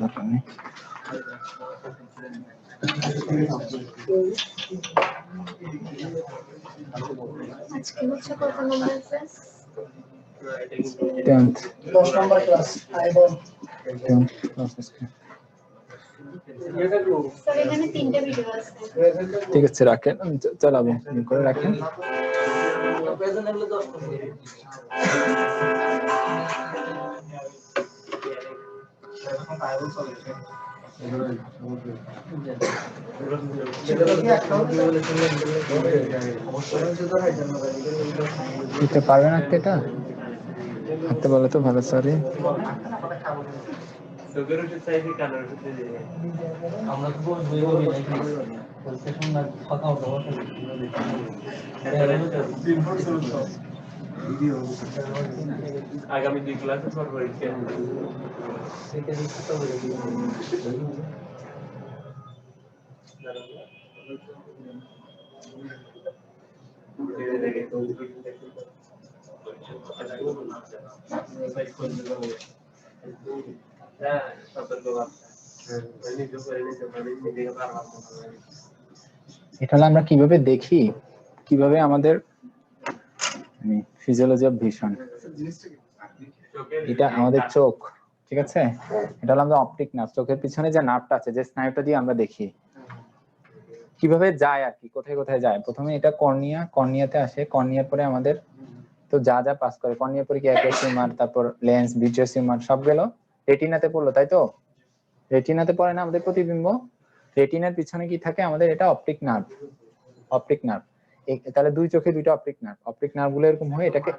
দরকার নেই। আজকে হচ্ছে কত নম্বর ক্লাস? 10th 10 নম্বর ক্লাস আইবন 10th ক্লাস আজকে। স্যার এখানে 3টে ভিডিও আছে। ঠিক আছে রাখেন, চালাবো করে রাখেন। দিতে পারবেন আজকে এটা হাতে বলে তো ভালো। সরি আগামী 2 ক্লাসে পর পরীক্ষা এটা হলো আমরা কিভাবে দেখি, কিভাবে আমাদের ফিজিওলজি অফ ভিশন, এটা আমাদের চোখ, ঠিক আছে। এটা হলো আমাদের অপটিক নার্ভ, চোখের পিছনে যে নার্ভটা আছে, যে স্নায়ুটা দিয়ে আমরা দেখি কিভাবে যায় আর কি, কোথায় কোথায় যায়। প্রথমে এটা কর্নিয়া, কর্নিয়াতে আসে, কর্নিয়ার পরে আমাদের তো যা যা পাস করে, কর্নিয়ার পরে কি অ্যাকুয়াস হিউমার, তারপর লেন্স, ভিট্রিয়াস হিউমার সব গেল রেটিনাতে পড়লো, তাই তো। রেটিনাতে পড়ে না আমাদের প্রতিবিম্ব, রেটিনার পিছনে কি থাকে আমাদের, এটা অপটিক নার্ভ। অপটিক নার্ভ, তাহলে দুই চোখে দুইটা অপটিক নার্ভ, অপটিক নার্ভ গুলো এরকম হয়, এটাকে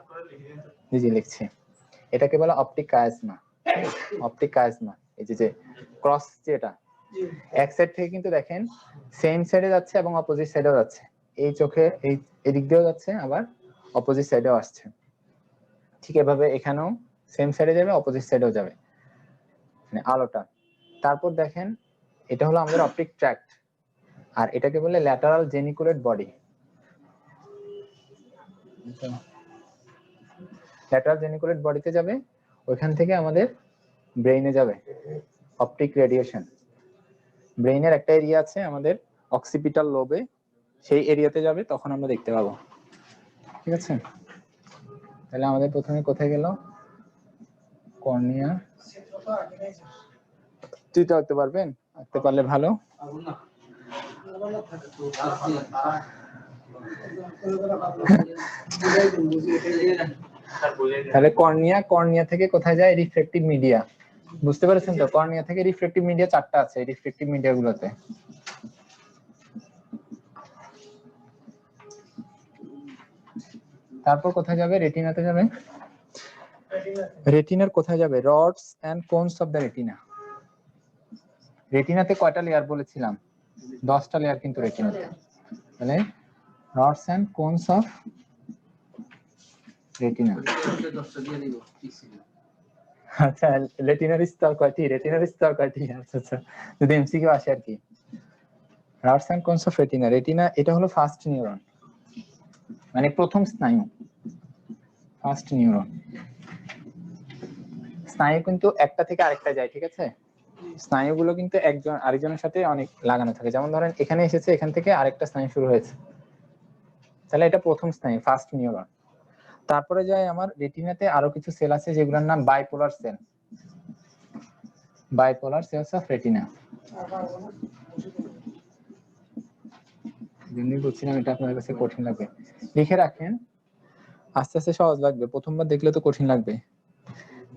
জি লিখছি, এটাকে বলে অপটিক কায়াজমা। অপটিক কায়াজমা, এই যে ক্রস, যেটা এক সাইড থেকে কিন্তু দেখেন সেম সাইডে যাচ্ছে এবং অপোজিট সাইডেও যাচ্ছে, এই চোখে এই এদিক দিয়েও যাচ্ছে, আবার অপোজিট সাইডেও আসছে। ঠিক এভাবে এখানেও সেম সাইডে যাবে, অপোজিট সাইডেও যাবে মানে আলোটা। তারপর দেখেন এটা হলো আমাদের অপটিক ট্র্যাক্ট, আর এটাকে বলে lateral geniculate body. Lateral geniculate বডিতে যাবে, ওইখান থেকে আমাদের ব্রেইনে যাবে অপটিক রেডিয়েশন। ব্রেইনের একটা এরিয়া আছে আমাদের অক্সিপিটাল লোবে, সেই এরিয়াতে যাবে, তখন আমরা দেখতে পাবো, ঠিক আছে। তাহলে আমাদের প্রথমে কোথায় গেল, কর্নিয়া। তুই তো আঁকতে পারবেন, আঁকতে পারলে ভালো। তাহলে কর্নিয়া, কর্নিয়া থেকে কোথায় যায়, রিফ্লেকটিভ মিডিয়া। বুঝতে পেরেছেন তো, কর্নিয়া থেকে রিফ্লেকটিভ মিডিয়া 4টা আছে, এই রিফ্লেকটিভ মিডিয়া গুলোতে। তারপর কোথায় যাবে, রেটিনাতে যাবে। রেটিনার কোথায় যাবে, rods and cones of the retina. রেটিনাতে কয়টা লেয়ার বলেছিলাম, 10টা লেয়ার কিন্তু রেটিনাতে। তাহলে rods and cones of retina. আচ্ছা, রেটিনার স্তর কয়টি, রেটিনার স্তর কয়টি, আচ্ছা আচ্ছা, যদি এমসিকিউ আসে আর কি। Rods and cones of retina, retina এটা হলো ফার্স্ট নিউরন, মানে প্রথম স্নায়ু, ফার্স্ট নিউরন। স্নায়ু কিন্তু একটা থেকে আরেকটা যায়, ঠিক আছে। স্নায়ুগুলো কিন্তু একজন আরেকজনের সাথে অনেক লাগানো থাকে, যেমন ধরেন এখানে এসেছে, এখান থেকে আরেকটা স্নায়ু শুরু হয়েছে, তাহলে এটা প্রথম স্নায়ু, ফার্স্ট নিউরন। তারপরে যায় আমার রেটিনাতে আরো কিছু সেল আছে যেগুলোর নাম bipolar cell, bipolar cells of retina. যদি বলছিলাম এটা আপনাদের কাছে কঠিন লাগবে, লিখে রাখেন, আস্তে আস্তে সহজ লাগবে, প্রথমবার দেখলে তো কঠিন লাগবে।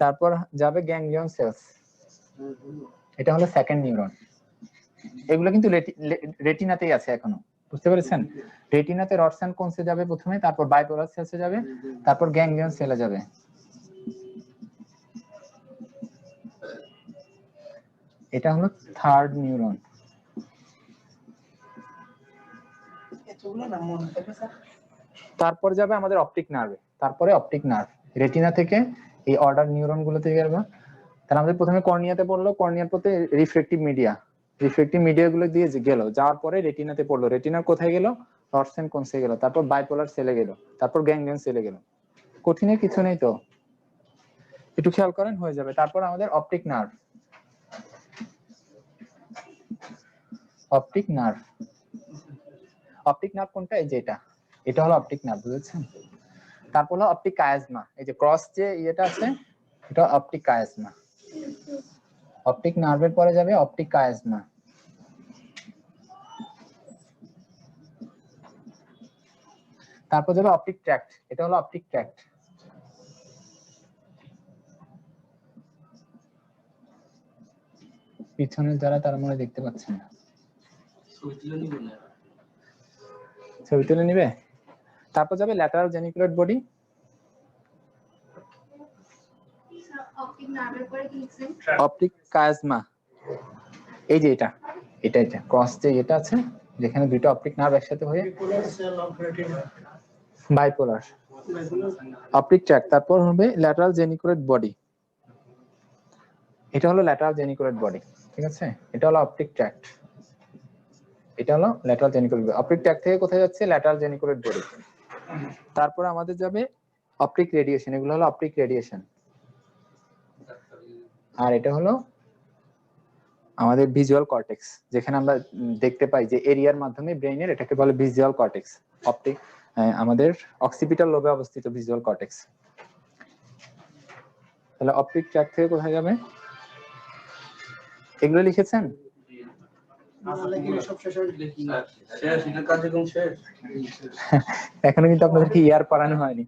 তারপর যাবে গ্যাংলিয়ন সেলস, এটা হলো সেকেন্ড নিউরন। এগুলো কিন্তু রেটিনাতেই আছে এখনো, বুঝতে পেরেছেন। রেটিনাতে রডস এন্ড কোনসে যাবে প্রথমে, তারপর বাইপোলার সেলসে যাবে, তারপর গ্যাংলিয়ন সেলে যাবে। এটা হলো থার্ড নিউরন। তারপর যাবে আমাদের অপটিক নার্ভে, তারপরে অপটিক নার্ভ, রেটিনা থেকে এই অর্ডার নিউরন গুলোতে যাবে। তাহলে আমাদের প্রথমে কর্নিয়াতে পড়লো, কর্নিয়ার পথে রিফ্লেকটিভ মিডিয়া, রিফ্লেকটিভ মিডিয়া গুলো দিয়ে গেল, যাওয়ার পরে রেটিনাতে পড়লো, রেটিনার কোথায় গেল, রডস এন্ড কোনসে গেল, তারপর বাইপোলার সেলে গেল, তারপর গ্যাংলিয়ন সেলে গেল। কঠিনের কিছু নেই তো। একটু খেয়াল করেন, হয়ে যাবে। তারপর আমাদের optic nerve. Optic nerve, optic nerve কোনটা? এই যে এটা হলো অপটিক নার্ভ, বুঝেছেন? তারপর হলো অপটিক কায়াজমা, এই যে ক্রস যে ইয়েটা আছে এটা অপটিক কায়াজমা। অপটিক নার্ভের পরে যাবে অপটিক কায়াজমা। তারপর যাবে অপটিক ট্র্যাক্ট, এটা হলো অপটিক ট্র্যাক্ট। পিছনের যারা তারা মনে দেখতে পাচ্ছেন না, ছবি তুলে নিবে। তারপর যাবে ল্যাটারাল জেনিকুলেট বডি। অপটিক নার্ভের পরে কি লিখছেন? অপটিক কায়াজমা, এই যে এটা ক্রস যে এটা আছে যেখানে দুইটা অপটিক নার্ভ একসাথে হয়ে bipolar cell of retina. Bipolar. Bipolar. Optic tract, তারপর হবে ল্যাটারাল জেনিকুলেট বডি, এটা হলো ল্যাটারাল জেনিকুলেট বডি, ঠিক আছে? এটা হলো অপটিক ট্র্যাক্ট, এটা হলো lateral geniculate body. Optic tract থেকে কোথায় যাচ্ছে? Lateral geniculate body. তারপর আমাদের যাবে অপটিক রেডিয়েশন, এগুলো হলো অপটিক রেডিয়েশন। আর এটা হলো আমাদের ভিজুয়াল কর্টেক্স, যেখানে আমরা দেখতে পাই যে এরিয়ার মাধ্যমে ব্রেইনের, এটাকে বলে ভিজুয়াল কর্টেক্স। অপটিক আমাদের অক্সিপিটাল লোবে অবস্থিত ভিজুয়াল কর্টেক্স। তাহলে অপটিক ট্র্যাক্ট থেকে কোথায় যাবে? এগুলো লিখেছেন? এখনো কিন্তু আপনাদেরকে ইয়ার পড়ানো হয়নি।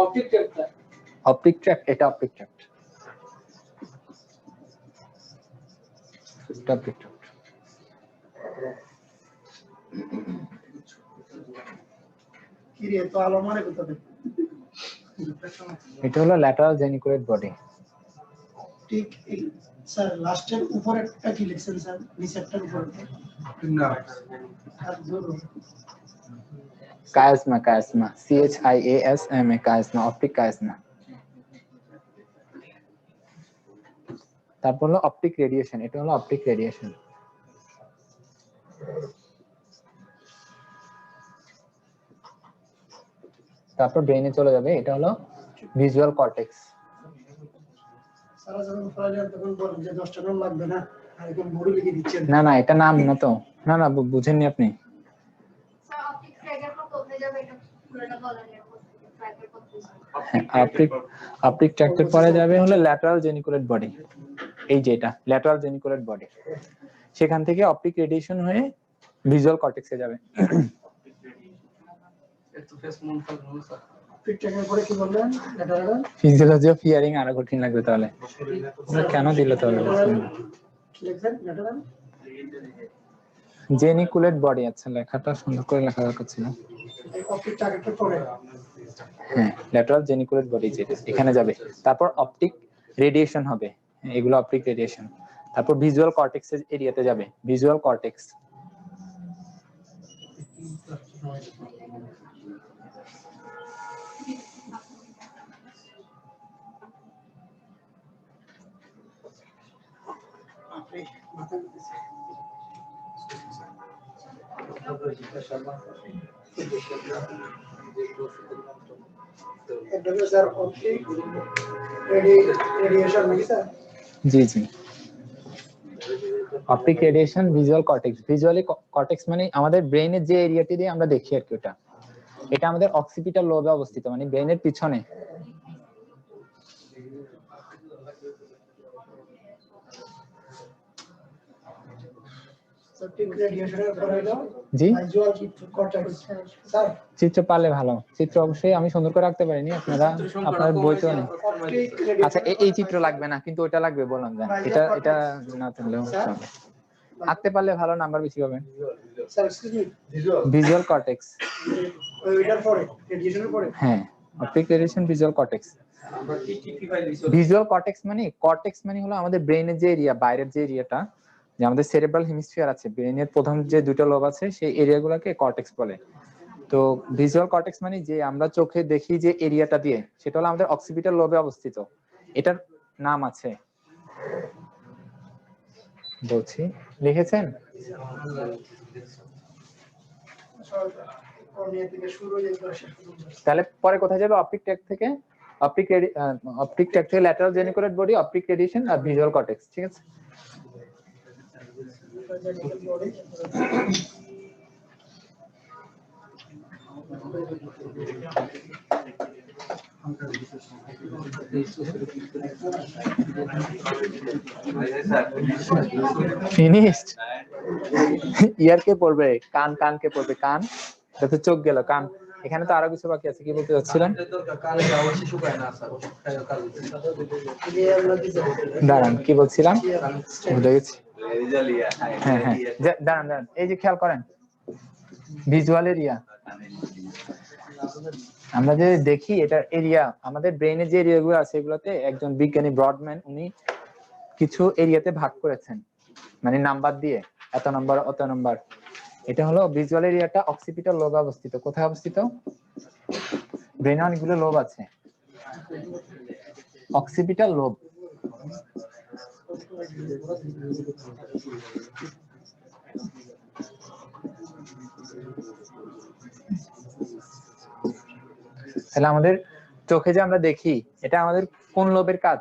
অপটিক ট্র্যাক্ট, এটা অপটিক ট্র্যাক্ট, অপটিক ট্র্যাক্ট। কি রে তো আলো মানে কোথাতে? এটা হলো ল্যাটারাল জেনিকুলেট বডি। ঠিক স্যার লাস্টের উপরেরটা কি লিখছেন স্যার? নিচেরটার উপরে না আর ধরুন chiasma, chiasma, CHIASMA, chiasma, optic chiasma. তারপর হলো অপটিক রেডিয়েশন, এটা হলো অপটিক রেডিয়েশন। তারপর ব্রেইনে চলে যাবে, এটা হলো ভিজুয়াল কর্টেক্স। সারা যখন পড়ালেন তখন বলেন যে 10টা নাম লাগবে না, আর এখন বড় লিখে দিচ্ছেন। না না, এটা নাম না তো, না না বুঝেননি আপনি। স্যার অপটিক ট্র্যাকের পর কোথায় যাবে এটা পুরোটা বলেন, ট্র্যাকের পর অপটিক ট্র্যাক্টের পরে যাবে হলো ল্যাটারাল জেনিকুলেট বডি, এই যে এটা ল্যাটারাল জেনিকুলেট বডি। সেখান থেকে অপটিক রেডিয়েশন হয়ে ভিজুয়াল কর্টেক্সে যাবে। ফিজিওলজি অফ হিয়ারিং আরো কঠিন লাগবে তাহলে, কেন দিল তাহলে? জেনিকুলেট বডি, আচ্ছা লেখাটা সুন্দর করে লেখা দরকার ছিল। হ্যাঁ, ল্যাটারাল জেনিকুলেট বডি যেটা এখানে যাবে। তারপর অপটিক রেডিয়েশন হবে, এগুলো অপটিক রেডিয়েশন। তারপর ভিজুয়াল কর্টেক্স এর এরিয়াতে যাবে, ভিজুয়াল কর্টেক্স। জি জি, optic radiation, visual cortex. Visually cortex মানে আমাদের ব্রেইনের যে এরিয়াটি দিয়ে আমরা দেখি আর কি, ওটা এটা আমাদের অক্সিপিটাল লোবে অবস্থিত, মানে ব্রেইনের পিছনে। জি, চিত্র পারলে ভালো। চিত্র অবশ্যই আমি সুন্দর করে রাখতে পারিনি, আপনারা আপনার বইতেও নেই। আচ্ছা এই চিত্র লাগবে না, কিন্তু ওটা লাগবে বললাম যে এটা এটা না থাকলেও আঁকতে পারলে ভালো, নাম্বার বেশি পাবেন। ভিজুয়াল কর্টেক্স, হ্যাঁ optic radiation, visual cortex. Visual cortex মানে হলো আমাদের ব্রেইনের যে এরিয়া, বাইরের যে এরিয়াটা, যে আমাদের সেরেব্রাল হেমিস্ফিয়ার আছে, ব্রেইনের প্রধান যে দুটো লোব আছে, সেই এরিয়াগুলোকে কর্টেক্স বলে। তো ভিজুয়াল কর্টেক্স মানে যে আমরা চোখে দেখি যে এরিয়াটা দিয়ে, সেটা হলো আমাদের অক্সিপিটাল লোবে অবস্থিত। এটার নাম আছে, বলছি, লিখেছেন? কর্নিয়া থেকে শুরু হয়ে একবার শেষ পর্যন্ত। তাহলে পরে কোথায় যাবে? অপটিক ট্র্যাক থেকে lateral geniculate body, optic radiation আর ভিজুয়াল কর্টেক্স। ঠিক আছে, ফিনিশড। ইয়ার কে পড়বে? কান। কান কে পড়বে? কান। এটা তো চোখ গেল, কান। এখানে তো আরো কিছু বাকি আছে, কি বলতে চাচ্ছিলাম? দাঁড়ান, কি বলছিলাম ভুলে গেছি। হ্যাঁ হ্যাঁ, দাঁড়ান দাঁড়ান, এই যে খেয়াল করেন ভিজুয়াল এরিয়া, আমরা যে দেখি এটা এরিয়া, আমাদের ব্রেইনের যে এরিয়া গুলো আছে এগুলোতে একজন বিজ্ঞানী ব্রডম্যান উনি কিছু এরিয়াতে ভাগ করেছেন, মানে নাম্বার দিয়ে, এত নাম্বার অত নাম্বার। এটা হলো ভিজুয়াল এরিয়াটা অক্সিপিটাল লোবে অবস্থিত। কোথায় অবস্থিত? ব্রেনে অনেকগুলো লোব আছে, অক্সিপিটাল লোব। তাহলে আমাদের চোখে যে আমরা দেখি এটা আমাদের কোন লোবের কাজ?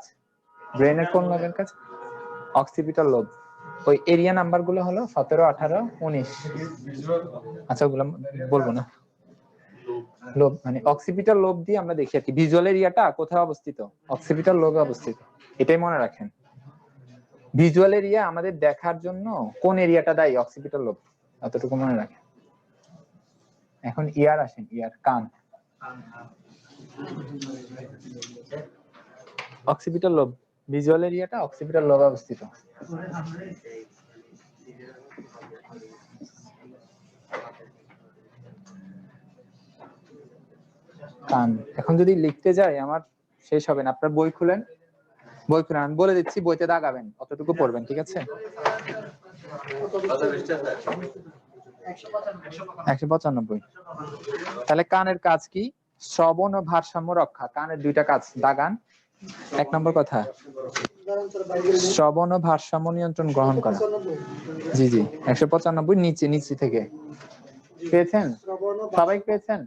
ব্রেনের কোন লোবের কাজ? Occipital lobe. ওই এরিয়া নাম্বার গুলো হলো 17, 18, 19। আচ্ছা ওগুলো বলবো না। লোব মানে অক্সিপিটাল লোব দিয়ে আমরা দেখি আর কি। ভিজুয়াল এরিয়াটা কোথায় অবস্থিত? অক্সিপিটাল লোবে অবস্থিত। এটাই মনে রাখেন। ভিজুয়াল এরিয়া আমাদের দেখার জন্য কোন এরিয়াটা দায়ী? Occipital lobe. এতটুকু মনে রাখেন। এখন ইয়ার আসেন, ইয়ার, কান। অক্সিপিটাল লোব, ভিজুয়াল এরিয়াটা অক্সিপিটাল লোবে অবস্থিত। কান। এখন যদি লিখতে যাই আমার শেষ হবে না। আপনার বই খুলেন, বই খুলেন, আমি বলে দিচ্ছি, বইতে দাগাবেন, অতটুকু পড়বেন। ঠিক আছে, 195। তাহলে কানের কাজ কি? শ্রবণ ও ভারসাম্য রক্ষা। কানের দুইটা কাজ, দাগান। 1 নম্বর কথা, শ্রবণ ও ভারসাম্য নিয়ন্ত্রণ গ্রহণ করা। জি জি, 195 নিচে, নিচে থেকে পেয়েছেন? সবাই পেয়েছেন?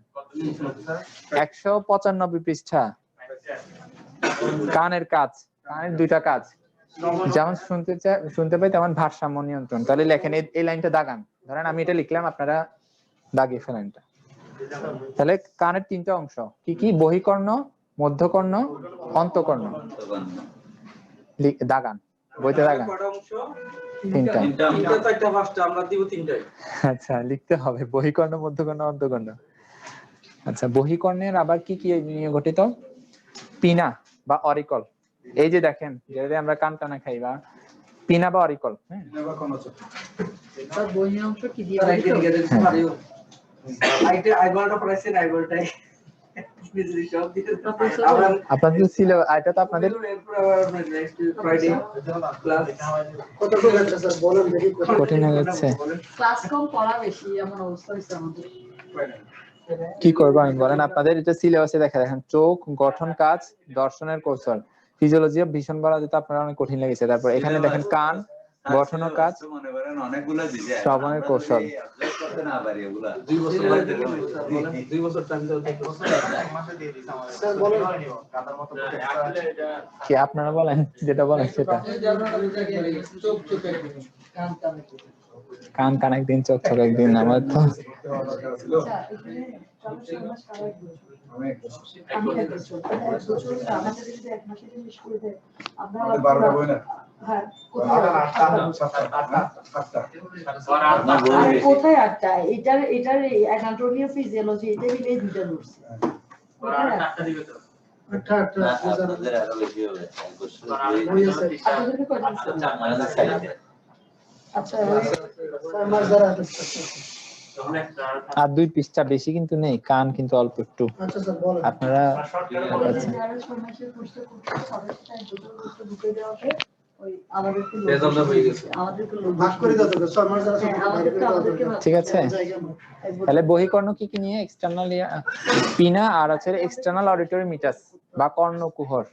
195 পৃষ্ঠা। কানের কাজ, কানের দুইটা কাজ, যেমন শুনতে পাই তেমন ভারসাম্য নিয়ন্ত্রণ। তাহলে লেখেন, এই লাইনটা দাগান। ধরেন আমি এটা লিখলাম, আপনারা দাগিয়ে ফেলেন এটা। তাহলে কানের 3টা অংশ কি কি? বহিকর্ণ, মধ্যকর্ণ, অন্তকর্ণ। দাগান, বইতে দাগান। 3টা। আচ্ছা, লিখতে হবে বহিকর্ণ, মধ্যকর্ণ, অন্তকর্ণ। আচ্ছা, বহিকর্ণের আবার কি কি নিয়ে গঠিত? পিনা বা অরিকল। এই যে দেখেন, যেটা আমরা কান টানা খাই, বা পিনা বা অরিকল। হ্যাঁ, আপনাদের ছিল এটা, তো আপনাদের কঠিন হয়ে যাচ্ছে। কি করবো আমি বলেন? আপনাদের এটা সিলেবাসে দেখা, দেখেন চোখ গঠন কাজ, দর্শনের কৌশল, ফিজিওলজি অফ ভিশন বলা যেটা আপনার অনেক কঠিন লেগেছে। তারপর এখানে দেখেন কান, গঠন ও কাজ, শ্রবণের কৌশল। কি আপনারা বলেন, যেটা বলেন সেটা। কান কান একদিন, চোখ চোখ একদিন। আমার তো কোথায় 8টা? এটার অ্যানাটমি অফ ফিজিওলজি, এটা মিলে 2টা ধরছি। আর 2 পৃষ্ঠা বেশি কিন্তু নেই, কান কিন্তু অল্প একটু। আপনারা ঠিক আছে। তাহলে বহিকর্ণ কি কি নিয়ে? এক্সটার্নাল পিনা, আর আছে এক্সটার্নাল অডিটরি মিটাস বা কর্ণকুহর।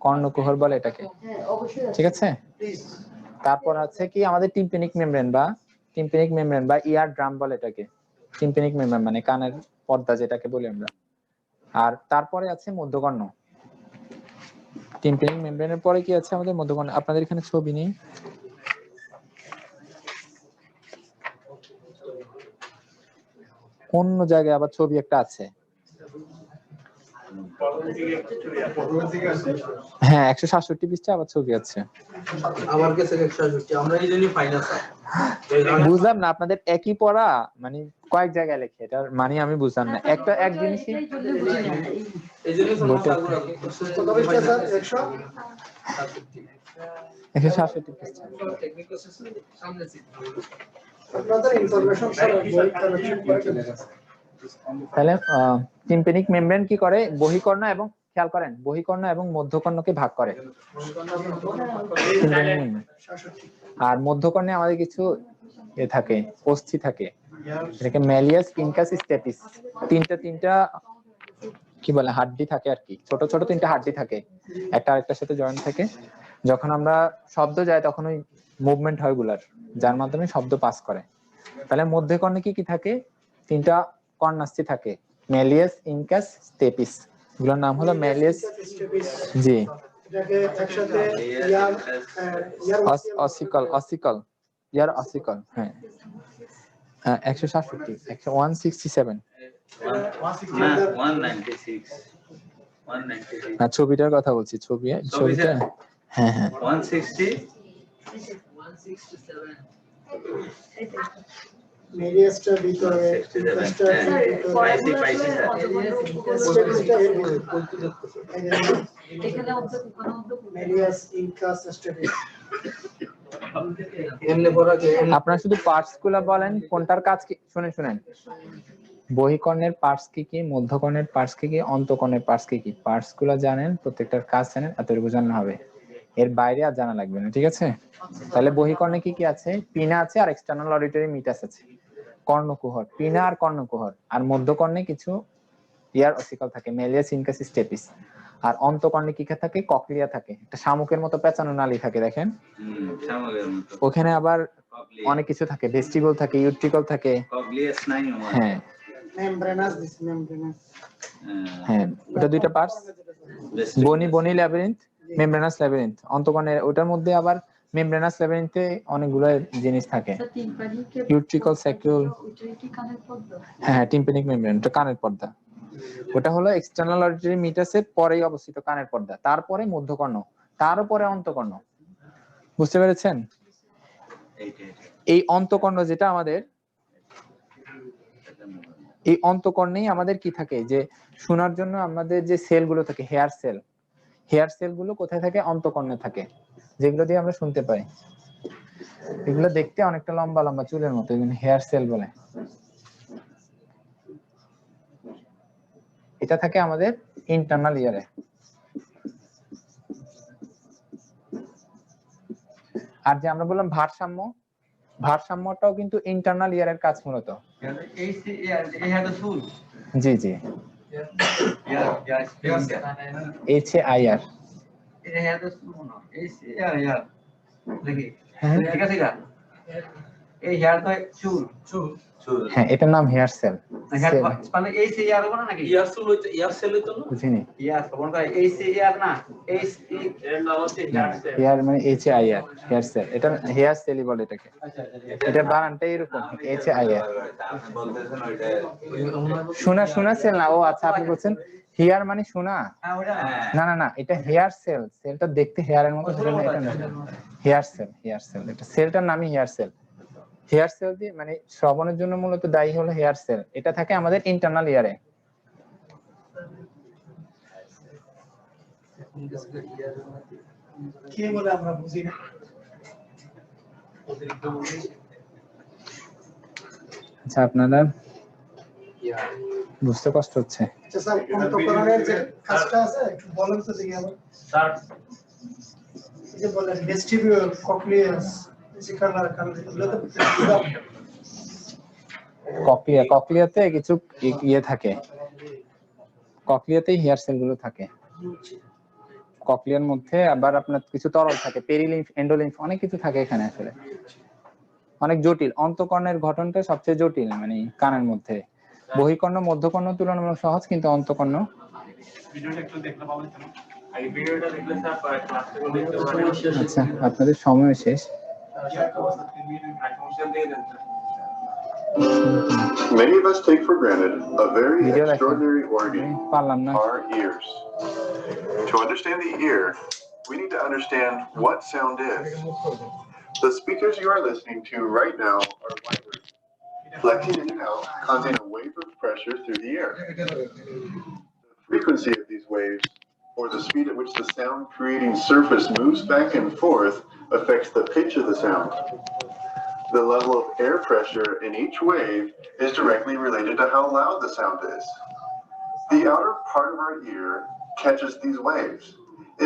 কর্ণকুহর বলে এটাকে। ঠিক আছে। তারপর আছে কি আমাদের টিম্প্যানিক মেমব্রেন বা ইয়ার ড্রাম বলে এটাকে। টিম্প্যানিক মেমব্রেন মানে কানের পর্দা যেটাকে বলি আমরা। আর তারপরে আছে মধ্যকর্ণ। টিম্প্যানিক মেমব্রেনের পরে কি আছে আমাদের মধ্যকর্ণ। আপনাদের এখানে ছবি নেই, অন্য জায়গায় আবার ছবি একটা আছে। হ্যাঁ 167 পৃষ্ঠা আবার ছবি আছে। আমার কাছে 167 আমরা এই জন্যই পাই না স্যার। বুঝলাম না আপনাদের একই পড়া মানে কয়েক জায়গায় লেখে, এটার মানে আমি বুঝলাম না। একটা এক জিনিসই এই জন্যই বইটা- কত পৃষ্ঠা স্যার? 167 পৃষ্ঠা। আপনাদের ইনফরমেশন স্যার বই কালেকশন করে চলে গেছে। তাহলে টিম্প্যানিক মেমব্রেন কি করে, বহিকর্ণ এবং খেয়াল করেন বহিকর্ণ এবং মধ্যকর্ণকে ভাগ করে। tympanic membrane। আর মধ্যকর্ণে আমাদের কিছু এ থাকে, অস্থি থাকে, এটাকে ম্যালিয়াস, ইনকাস, স্টেপিস। তিনটা কি বলে হাড্ডি থাকে আর কি, ছোট ছোট তিনটা হাড্ডি থাকে, একটা আরেকটার সাথে জয়েন্ট থাকে। যখন আমরা শব্দ যায় তখন ওই মুভমেন্ট হয় গুলার, যার মাধ্যমে শব্দ পাস করে। তাহলে মধ্যকর্ণে কি কি থাকে, তিনটা কর্ণাস্থি থাকে, ম্যালিয়াস, ইনকাস, স্টেপিস। এগুলোর নাম হলো ম্যালিয়াস, জি এটাকে একসাথে ইয়ার অসিকল, ইয়ার অসিকল। হ্যাঁ 167 167 196 না, ছবিটার কথা বলছি, ছবিটা হ্যাঁ হ্যাঁ 160 মেরিয়াসটার ভিতরে ইনকাসটার মেরিয়াস ইনকাস স্টেপিস। এমনি পড়া কি আপনারা শুধু পার্টস গুলা বলেন কোনটার কাজ কি। শুনেন বহিকর্ণের পার্টস কি কি, মধ্যকর্ণের পার্টস কি কি, অন্তকর্ণের পার্টস কি কি, পার্টস গুলা জানেন, প্রত্যেকটার কাজ জানেন, এতটুকু জানলে হবে, এর বাইরে আর জানা লাগবে না, ঠিক আছে? তাহলে বহিকর্ণে কি কি আছে, পিনা আছে আর এক্সটার্নাল অডিটরি মিটাস আছে, কর্ণকুহর, পিনা আর কর্ণকুহর। আর মধ্যকর্ণে কিছু ইয়ার অসিকল থাকে, ম্যালিয়াস, ইনকাস, স্টেপিস। আর অন্তকর্ণে কি থাকে, ককলিয়া থাকে, একটা শামুকের মতো পেঁচানো নালী থাকে দেখেন, শামুকের মতো ওখানে আবার অনেক কিছু থাকে, ভেস্টিবল থাকে, ইউট্রিকল থাকে। কগলিয়াস স্নায়ু হ্যাঁ মেমব্রেনাস মেমব্রেনাস হ্যাঁ, ওটা দুইটা পার্টস, বনি ল্যাবিরিন্থ, মেমব্রেনাস ল্যাবিরিন্থ। অন্তকর্ণের ওটার মধ্যে আবার মেমব্রেনাস ল্যাবিরিন্থে অনেকগুলো জিনিস থাকে, ইউট্রিকল, স্যাকিউল। হ্যাঁ টিম্প্যানিক মেমব্রেন, ওটা কানের পর্দা। ওটা হলো এক্সটার্নাল অডিটরি মিটাসের পরেই অবস্থিত কানের পর্দা, তারপরে মধ্যকর্ণ, তারপরে অন্তকর্ণ। বুঝতে পেরেছেন? এই অন্তকর্ণ যেটা আমাদের, এই অন্তকর্ণেই আমাদের কি থাকে, যে শোনার জন্য আমাদের যে সেলগুলো থাকে, হেয়ার সেলগুলো কোথায় থাকে, অন্তকর্ণে থাকে, যেগুলো দিয়ে আমরা শুনতে পাই। এগুলো দেখতে অনেকটা লম্বা লম্বা চুলের মতো, এগুলো হেয়ার সেল বলে। এটা থাকে আমাদের ইন্টারনাল ইয়ারে। আর যে আমরা বললাম ভারসাম্যটাও কিন্তু ইন্টারনাল ইয়ারের কাজ মূলত। জি জি HAIR। এই হেয়ার তো চুল হ্যাঁ এটার নাম হেয়ার সেল। মানে এই সে ইয়ার হবে নাকি ইয়ার সেল হইতো, ইয়ার সেল হইতো না, বুঝিনি। ইয়ার কোন করে এই সে ইয়ার না এই এর নাম হচ্ছে হেয়ার সেল। হেয়ার মানে HAIR, হেয়ার সেল। এটা হেয়ার সেলই বলে এটাকে, এটা বানানটা এরকম HAIR। বলতেছেন ওইটা শোনা সেল না। ও আচ্ছা, আপনি বলছেন হেয়ার মানে শোনা। না না না, এটা হেয়ার সেল, সেলটা দেখতে হেয়ারের মতো, সেজন্য এটা না। হেয়ার সেল, এটা সেলটার নামই হেয়ার সেল। হেয়ার সেল দিয়ে মানে শ্রবণের জন্য মূলত দায়ী হলো হেয়ার সেল। এটা থাকে আমাদের ইন্টারনাল ইয়ারে। কে বলে আমরা বুঝি না। আচ্ছা আপনারা বুঝতে কষ্ট হচ্ছে? আচ্ছা স্যার, অন্তকরণের যে কাজটা আছে একটু বলেন তো দেখি আবার। স্যার এই যে বলেন ভেস্টিবিউল, ককলিয়াস, সিকালার কান, এগুলো তো ককলিয়াতে কিছু ইয়ে থাকে, ককলিয়াতেই হেয়ার সেল গুলো থাকে। ককলিয়ার মধ্যে আবার আপনার কিছু তরল থাকে, পেরিলিম্ফ, এন্ডোলিম্ফ, অনেক কিছু থাকে এখানে আসলে। অনেক জটিল। অন্তঃকর্ণের গঠনটা সবচেয়ে জটিল মানে কানের মধ্যে। বহিঃকর্ণ মধ্যকর্ণ তুলনামূলক সহজ, কিন্তু অন্তঃকর্ণ ভিডিওটা একটু দেখলে পাবেন তো এই ভিডিওটা দেখলে স্যার ক্লাস থেকে দেখতে পাবেন আচ্ছা আপনাদের সময় শেষ। Many of us take for granted a very Video দেখেন। extraordinary organ, পারলাম না। our ears. To understand the ear, we need to understand what sound is. The speakers you are listening to right now are vibrating, flexing in and out, causing a wave of pressure through the air. The frequency of these waves, or the speed at which the sound creating surface moves back and forth, affects the pitch of the sound. The level of air pressure in each wave is directly related to how loud the sound is. The outer part of our ear catches these waves.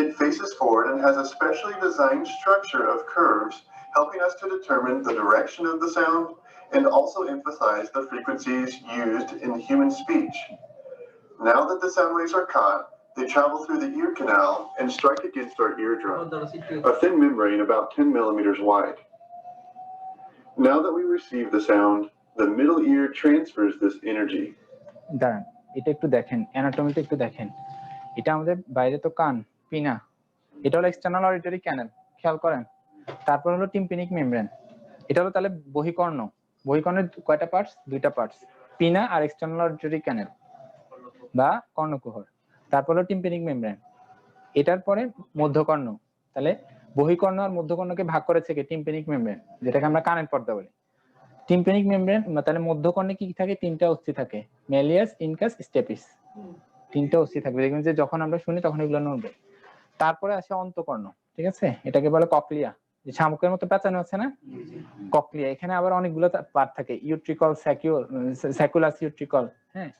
It faces forward and has a specially designed structure of curves, helping us to determine the direction of the sound and also emphasize the frequencies used in human speech. Now that the sound waves are caught, they travel through the ear canal and strike against our eardrum, a thin membrane about 10 millimeters wide. Now that we receive the sound, the middle ear transfers this energy. দাঁড়ান, এটা একটু দেখেন, অ্যানাটমিটা একটু দেখেন। এটা আমাদের বাইরে তো কান, পিনা, এটা হলো এক্সটার্নাল অডিটরি ক্যানেল, খেয়াল করেন। তারপর হলো টিম্পেনিক মেমব্রেন, এটা হলো তাহলে বহিকর্ণ। বহিকর্ণের কয়টা পার্টস? দুইটা পার্টস, পিনা আর এক্সটার্নাল অডিটরি ক্যানেল বা কর্ণকুহর। তারপর হলো টিম্পেনিক মেমব্রেন, এটার পরে মধ্যকর্ণ। তাহলে বহিকর্ণ আর মধ্যকর্ণকে ভাগ করেছে কি? টিম্পেনিক মেমব্রেন, যেটাকে আমরা কানের পর্দা বলি। টিম্পেনিক মেমব্রেন তাহলে মধ্যকর্ণে কি থাকে? তিনটা অস্থি থাকে, ম্যালিয়াস, ইনকাস, স্টেপিস। তিনটা অস্থি থাকবে, দেখবেন যে যখন আমরা শুনি তখন এগুলো নড়বে। তারপরে আসে অন্তঃকর্ণ, ঠিক আছে? এটাকে বলে ককলিয়া, যে শামুকের মতো পেঁচানো আছে না, ককলিয়া। এখানে আবার অনেকগুলো পার্ট থাকে, ইউট্রিকল, স্যাকুলাস ইউট্রিকল, হ্যাঁ।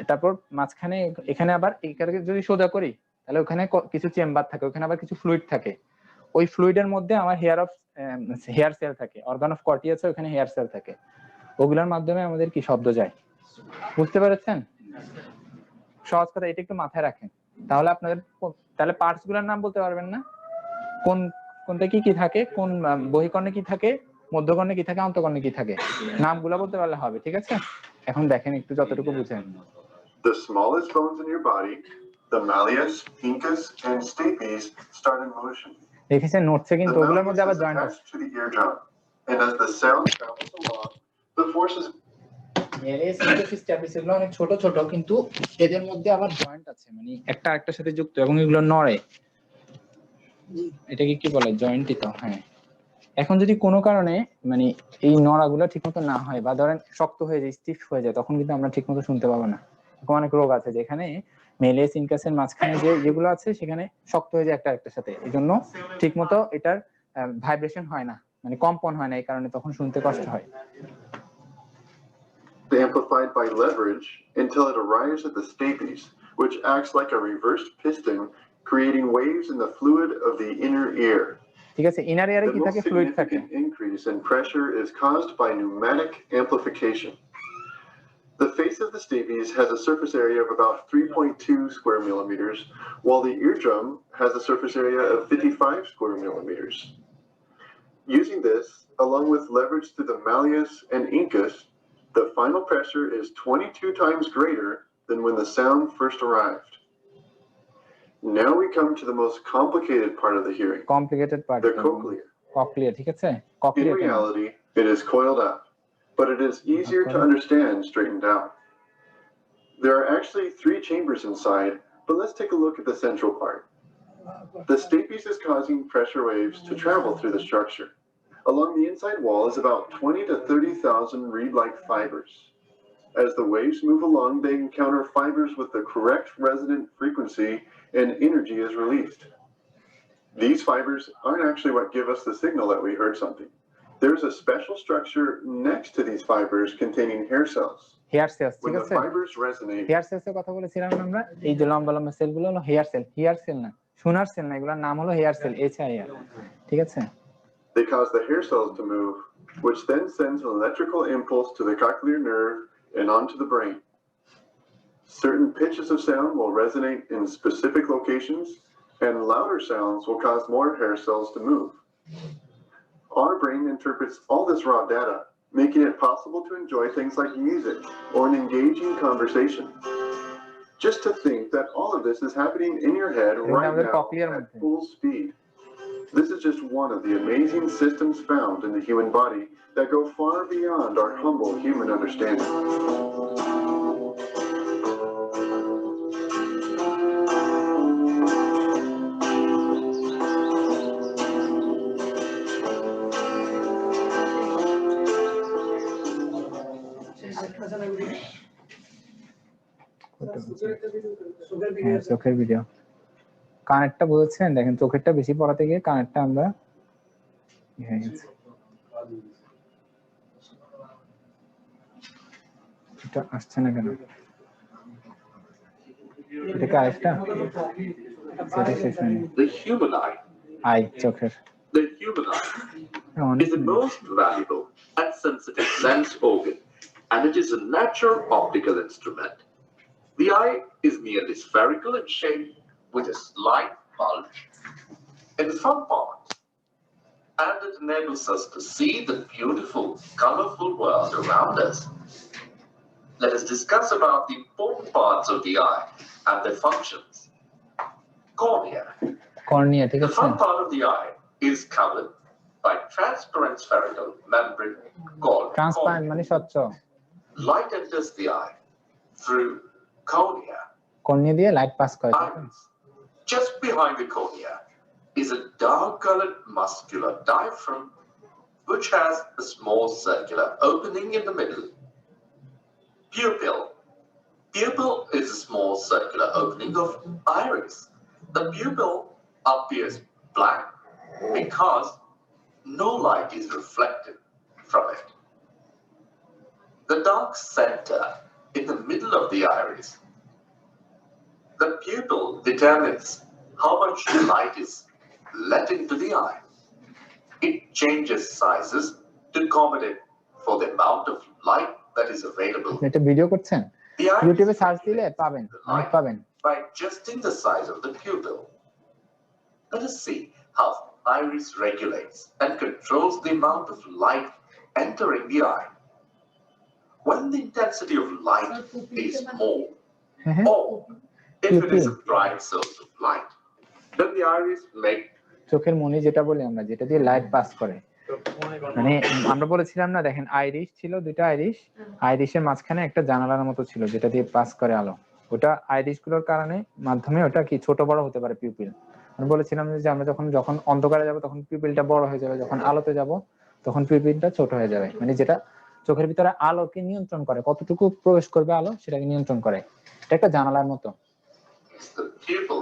তারপর মাঝখানে এখানে আবার এটাকে যদি সোজা করি তাহলে ওখানে কিছু চেম্বার থাকে, ওখানে আবার কিছু ফ্লুইড থাকে। ওই ফ্লুইডের মধ্যে আমার হেয়ার সেল থাকে, অর্গান অফ কর্টি আছে, ওখানে হেয়ার সেল থাকে। ওগুলোর মাধ্যমে আমাদের কি শব্দ যায়, বুঝতে পেরেছেন? সহজ কথা, এটা একটু মাথায় রাখেন। তাহলে আপনাদের তাহলে পার্টস গুলোর নাম বলতে পারবেন না, কোন কোনটা কি কি থাকে, কোন বহিকর্ণে কি থাকে, মধ্যকর্ণে কি থাকে, অন্তঃকর্ণে কি থাকে, নামগুলো বলতে পারলে হবে, ঠিক আছে? এখন দেখেন একটু যতটুকু বুঝেন। The smallest bones in your body, the malleus, incus, and stapes, start in motion. দেখেছেন নড়ছে, কিন্তু The ওগুলোর মধ্যে malleus আবার is জয়েন্ট আছে। attached to the eardrum, and as the sound travels along, the forces malleus, incus, stapes এগুলো অনেক ছোট ছোট, কিন্তু এদের মধ্যে আবার জয়েন্ট আছে, মানে একটা আরেকটার সাথে যুক্ত, এবং এগুলো নড়ে। এটাকে কি বলে? জয়েন্টই তো, হ্যাঁ। এখন যদি কোনো কারণে মানে এই নড়াগুলো ঠিকমতো না হয়, বা ধরেন শক্ত হয়ে যায়, স্টিফ হয়ে যায়, তখন কিন্তু আমরা ঠিকমতো শুনতে পাবো না। অনেক রোগ আছে যেখানে ম্যালিয়াস, ইনকাসের মাঝখানে যেগুলো আছে সেখানে শক্ত হয়ে যায় একটা আরেকটার সাথে, এই জন্য ঠিকমতো এটার ভাইব্রেশন হয় না, মানে কম্পন হয় না, এই কারণে তখন শুনতে কষ্ট হয়। amplified by leverage until it arrives at the stapes, which acts like a reversed piston, creating waves in the fluid of the inner ear. ঠিক আছে, ইনার ইয়ারে The কি থাকে? most ফ্লুইড থাকে। significant increase in pressure is caused by pneumatic amplification. The face of the stapes has a surface area of about 3.2 square millimeters, while the eardrum has a surface area of 55 square millimeters. Using this, along with leverage through the malleus and incus, the final pressure is 22 times greater than when the sound first arrived. Now we come to the most complicated part of the hearing, complicated part, the cochlea. Cochlea, ঠিক আছে? In cochlea reality, it is coiled up, but it is easier to understand straightened out. There are actually 3 chambers inside, but let's take a look at the central part. The stapes is causing pressure waves to travel through the structure. Along the inside wall is about 20 to 30,000 reed-like fibers. As the waves move along, they encounter fibers with the correct resonant frequency and energy is released. These fibers aren't actually what give us the signal that we heard something. There's a special structure next to these fibers containing hair cells. Hair cells, ঠিক When the আছে? fibers resonate, hair cells এর কথা বলেছিলাম আমরা, এই যে লম্বা লম্বা সেলগুলো হলো হেয়ার সেল। হেয়ার সেল না, সোনার সেল না, এগুলোর নাম হলো হেয়ার সেল, HIR, ঠিক আছে? they cause the hair cells to move, which then sends an electrical impulse to the cochlear nerve and onto the brain. Certain pitches of sound will resonate in specific locations, and louder sounds will cause more hair cells to move. Our brain interprets all this raw data, making it possible to enjoy things like music or an engaging conversation. Just to think that all of this is happening in your head right now at full speed. This is just one of the amazing systems found in the human body that go far beyond our humble human understanding. হ্যাঁ, চোখের video কানেরটা বুঝছেন, দেখেন চোখেরটা বেশি পড়াতে গিয়ে কানেরটা আমরা হয়ে গেছে। এটা আসছে না কেন? এটা কি আরেকটা? সেটা শেষ হয়নি। The human eye. আই চোখের The human eye is the most valuable and sensitive sense organ, and it is a natural optical instrument. The eye is nearly spherical in shape with a slight bulge in the front part, and it enables us to see the beautiful, colorful world around us. Let us discuss about the important parts of the eye and their functions. Cornea. Cornea, ঠিক The আছে। front part of the eye is covered by transparent spherical membrane called transparent cornea. মানে স্বচ্ছ। Light enters the eye through cornea. Cornea দিয়ে light pass করে। Iris. Just behind the cornea is a dark-colored muscular diaphragm which has a small circular opening in the middle. Pupil. Pupil is a small circular opening of iris. The pupil appears black because no light is reflected from it. The dark center in the middle of the iris. The pupil determines how much light is let into the eye. It changes sizes to accommodate for the amount of light that is available. এটা video করছেন? The eye ইউটিউবে is search দিলে পাবেন, অনেক পাবেন। by adjusting the size of the pupil. Let us see how iris regulates and controls the amount of light entering the eye. When the intensity of light is more, হ্যাঁ হ্যাঁ, or if it is a bright source of light, then the iris may চোখের মনি যেটা বলি আমরা, যেটা দিয়ে light pass করে, মানে আমরা বলেছিলাম না, দেখেন আইরিশ ছিল, দুইটা আইরিশ, আইরিশের মাঝখানে একটা জানালার মতো ছিল যেটা দিয়ে পাস করে আলো। ওটা আইরিশ গুলোর কারণে মাধ্যমে ওটা কি ছোট বড় হতে পারে পিউপিল। আমি বলেছিলাম যে আমরা যখন অন্ধকারে যাব তখন পিউপিলটা বড় হয়ে যাবে, যখন আলোতে যাব তখন পিউপিলটা ছোট হয়ে যাবে। মানে যেটা চোখের ভিতরে আলোকে নিয়ন্ত্রণ করে, কতটুকু প্রবেশ করবে আলো সেটাকে নিয়ন্ত্রণ করে। এটা একটা জানালার মতো। the pupil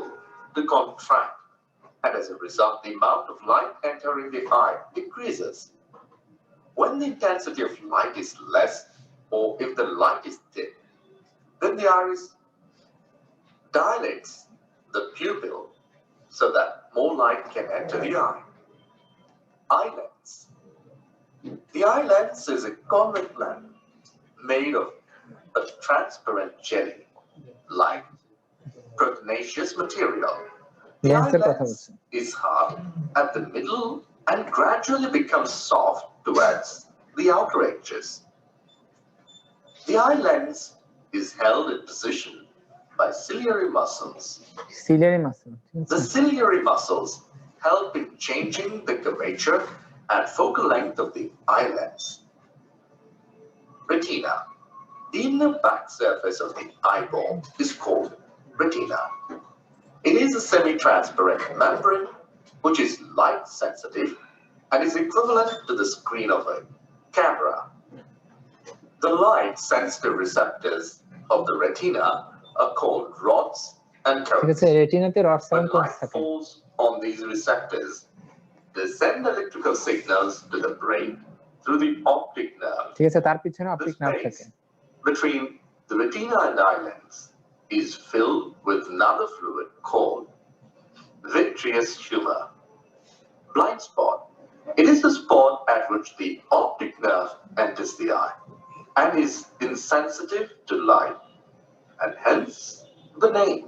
to contract, and as a result, the amount of light entering the eye decreases. When the intensity of light is less, or if the light is dim, then the iris dilates the pupil so that more light can enter the eye. Eye lens. The eye lens is a convex lens made of a transparent jelly like proteinaceous material. The eye লেন্সের কথা lens বলছি। is hard at the middle and gradually becomes soft towards the outer edges. The eye lens is held in position by ciliary muscles. Ciliary muscle, The ciliary muscles help in changing the curvature and focal length of the eye lens. Retina. The inner back surface of the eyeball is called retina. It is a semi-transparent membrane which is light sensitive and is equivalent to the screen of a camera. The light sensitive receptors of the retina are called rods and ঠিক cones. আছে। রেটিনাতে rod When sound code light থাকে। falls on these receptors, they send electrical signals to the brain through the optic nerve. ঠিক আছে, তার পিছনে The optic nerve থাকে। space between the retina and eye lens is filled with another fluid called vitreous humor. Blind spot. It is the spot at which the optic nerve enters the eye and is insensitive to light, and hence the name.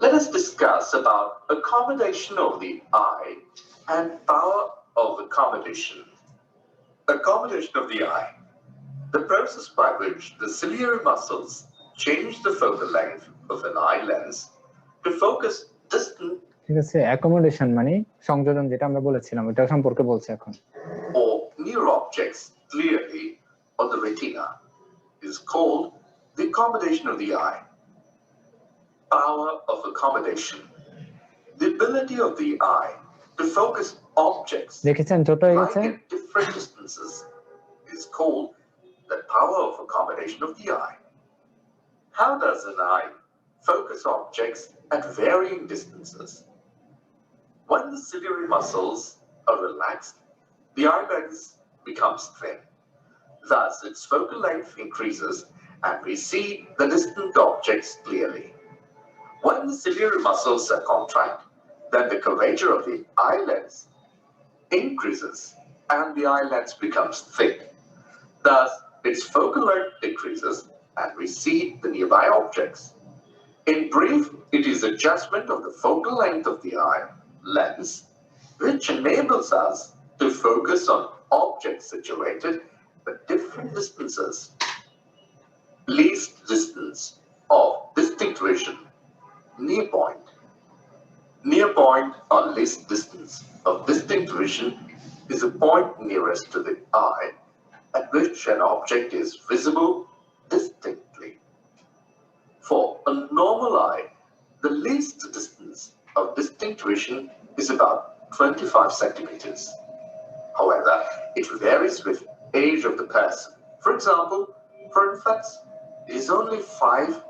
Let us discuss about accommodation of the eye and power of accommodation. Accommodation of the eye. The process by which the ciliary muscles change the focal length of an eye lens to focus distant ঠিক আছে, accommodation মানে সংযোজন, যেটা আমরা বলেছিলাম এটা সম্পর্কে বলছে এখন। or near objects clearly on the retina is called the accommodation of the eye. Power of accommodation. The ability of the eye to focus objects দেখেছেন ছোট হয়ে গেছে। lying at different distances is called the power of accommodation of the eye. How does an eye focus objects at varying distances? When the ciliary muscles are relaxed, the eye lens becomes thin. Thus, its focal length increases and we see the distant objects clearly. When the ciliary muscles are contracted, then the curvature of the eye lens increases and the eye lens becomes thick. Thus, its focal length decreases and we see the nearby objects. In brief, it is adjustment of the focal length of the eye lens which enables us to focus on objects situated at different distances. Least distance of distinct vision, near point. Near point or least distance of distinct vision is the point nearest to the eye at which an object is visible distinctly. For a normal eye, the least distance of distinct vision is about 25 centimeters. However, it varies with age of the person. For example, for infants, it is only 5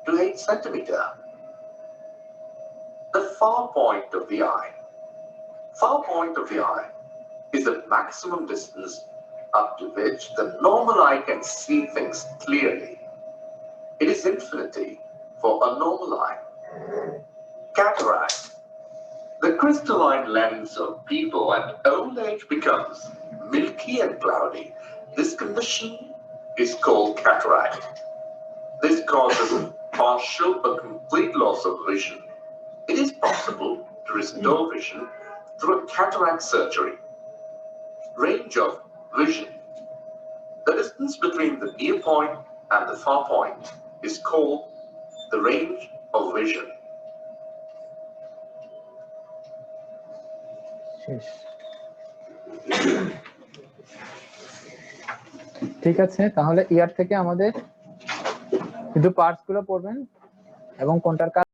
to 8 centimeter. The far point of the eye. Far point of the eye is the maximum distance up to which the normal eye can see things clearly. It is infinity for a normal eye. Cataract. The crystalline lens of people at old age becomes milky and cloudy. This condition is called cataract. This causes partial or complete loss of vision. It is possible to restore vision through a cataract surgery. Range of vision. The distance between the near point and the far point is called the range of vision. শেষ। ঠিক আছে, তাহলে ইয়ার থেকে আমাদের শুধু parts গুলো পড়বেন এবং কোনটার কাজ